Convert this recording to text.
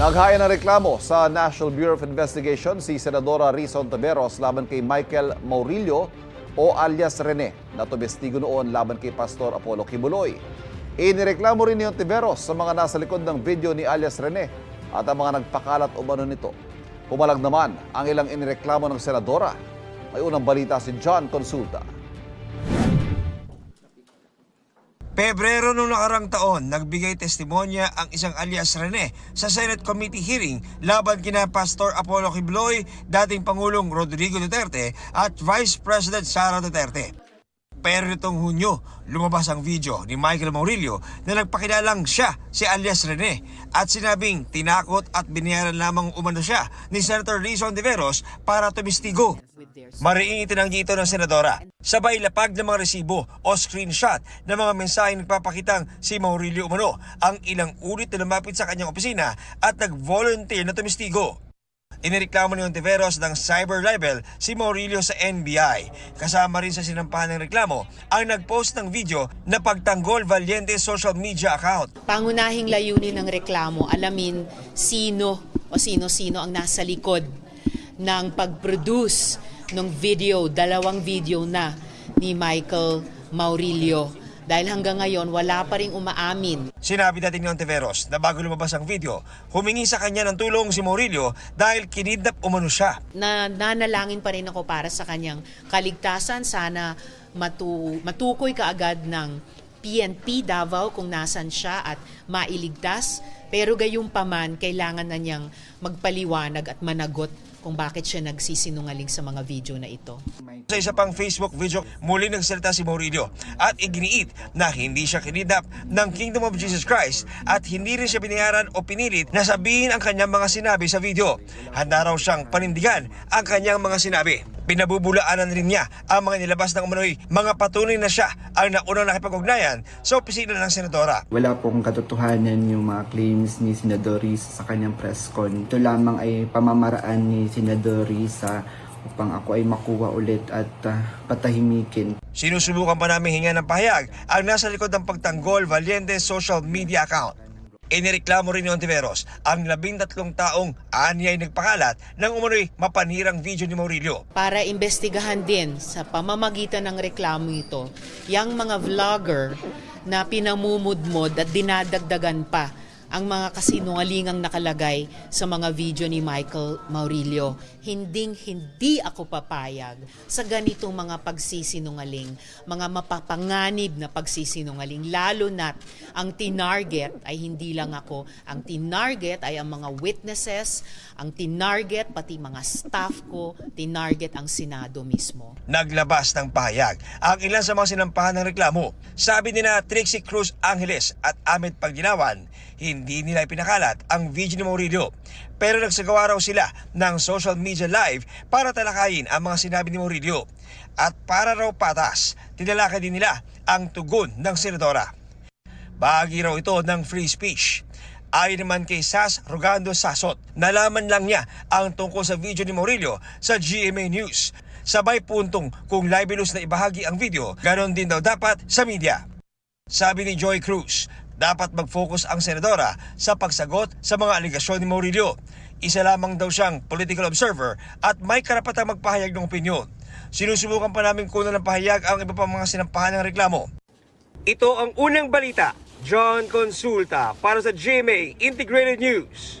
Naghaya ng reklamo sa National Bureau of Investigation si Senadora Risa Ontiveros laban kay Michael Maurilio o alias Rene na tumestigo noon laban kay Pastor Apollo Kibuloy. Inireklamo rin ni Ontiveros sa mga nasa likod ng video ni alias Rene at ang mga nagpakalat umano nito. Pumalag naman ang ilang inireklamo ng Senadora. May unang balita si John Consulta. Pebrero noong nakarang taon, nagbigay testimonya ang isang alias Rene sa Senate Committee hearing laban kina Pastor Apollo Kibuloy, dating Pangulong Rodrigo Duterte at Vice President Sara Duterte. Pero nitong Hunyo, lumabas ang video ni Michael Maurilio na nagpakilalang siya si alias Rene at sinabing tinakot at binayaran lamang umano siya ni Senator Risa Ontiveros para tumistigo. Mariing itinanggi ito ng Senadora. Sabay lapag ng mga resibo o screenshot ng mga mensaheng nagpapakitang si Maurilio umano ang ilang ulit na lumapit sa kanyang opisina at nag-volunteer na tumistigo. Inireklamo ni Ontiveros ng cyber libel si Maurilio sa NBI. Kasama rin sa sinampahan ng reklamo ang nagpost ng video na pagtanggol Valiente social media account. Pangunahing layunin ng reklamo, alamin sino o sino-sino ang nasa likod ng pag-produce ng video, dalawang video na ni Michael Maurilio. Dahil hanggang ngayon, wala pa rin umaamin. Sinabi dating ni Ontiveros na bago lumabas ang video, humingi sa kanya ng tulong si Maurilio dahil kinidnap umano siya. Nanalangin pa rin ako para sa kanyang kaligtasan. Sana matukoy kaagad ng PNP Davao kung nasan siya at mailigtas. Pero gayunpaman, kailangan na niyang magpaliwanag at managot kung bakit siya nagsisinungaling sa mga video na ito. Sa isa pang Facebook video, muli nagsalita si Maurilio at iginiit na hindi siya kinidnap ng Kingdom of Jesus Christ at hindi rin siya binayaran o pinilit na sabihin ang kanyang mga sinabi sa video. Handa raw siyang panindigan ang kanyang mga sinabi. Pinabubulaanan rin niya ang mga nilabas ng umano'y mga patunay na siya ang naunang nakipag-ugnayan sa opisina ng Senadora. Wala pong katotohanan yung mga claims ni Senador Risa sa kanyang press con. Ito lamang ay pamamaraan ni Senador Risa upang ako ay makuha ulit at patahimikin. Sinusubukan pa namin hinga ng pahayag ang nasa likod ng pagtanggol Valiente social media account. Inireklamo rin ni Ontiveros ang 13 taong anyay nagpakalat ng umano'y mapanirang video ni Maurilio. Para imbestigahan din sa pamamagitan ng reklamo ito, yung mga vlogger na pinamumudmod at dinadagdagan pa ang mga kasinungalingang nakalagay sa mga video ni Michael Maurilio. Hindi ako papayag sa ganitong mga pagsisinungaling, mga mapapanganib na pagsisinungaling, lalo na't ang tinarget ay hindi lang ako. Ang tinarget ay ang mga witnesses, ang tinarget pati mga staff ko, tinarget ang Senado mismo. Naglabas ng pahayag ang ilan sa mga sinampahan ng reklamo. Sabi nina Trixie Cruz Angeles at Ahmed Pagdinawan, hindi nila ipinakalat ang video ni Maurilio. Pero nagsagawa raw sila ng social media live para talakayin ang mga sinabi ni Maurilio. At para raw patas, tinalakay din nila ang tugon ng Senadora. Bahagi raw ito ng free speech. Ayon naman kay Sas Rogando Sasot, nalaman lang niya ang tungkol sa video ni Maurilio sa GMA News. Sabay puntong kung libelous na ibahagi ang video, ganon din daw dapat sa media. Sabi ni Joy Cruz, dapat mag-focus ang Senadora sa pagsagot sa mga aligasyon ni Maurilio. Isa lamang daw siyang political observer at may karapatang magpahayag ng opinyon. Sinusubukan pa namin kunan ng pahayag ang iba pang mga sinampahan ng reklamo. Ito ang unang balita. John Consulta para sa GMA Integrated News.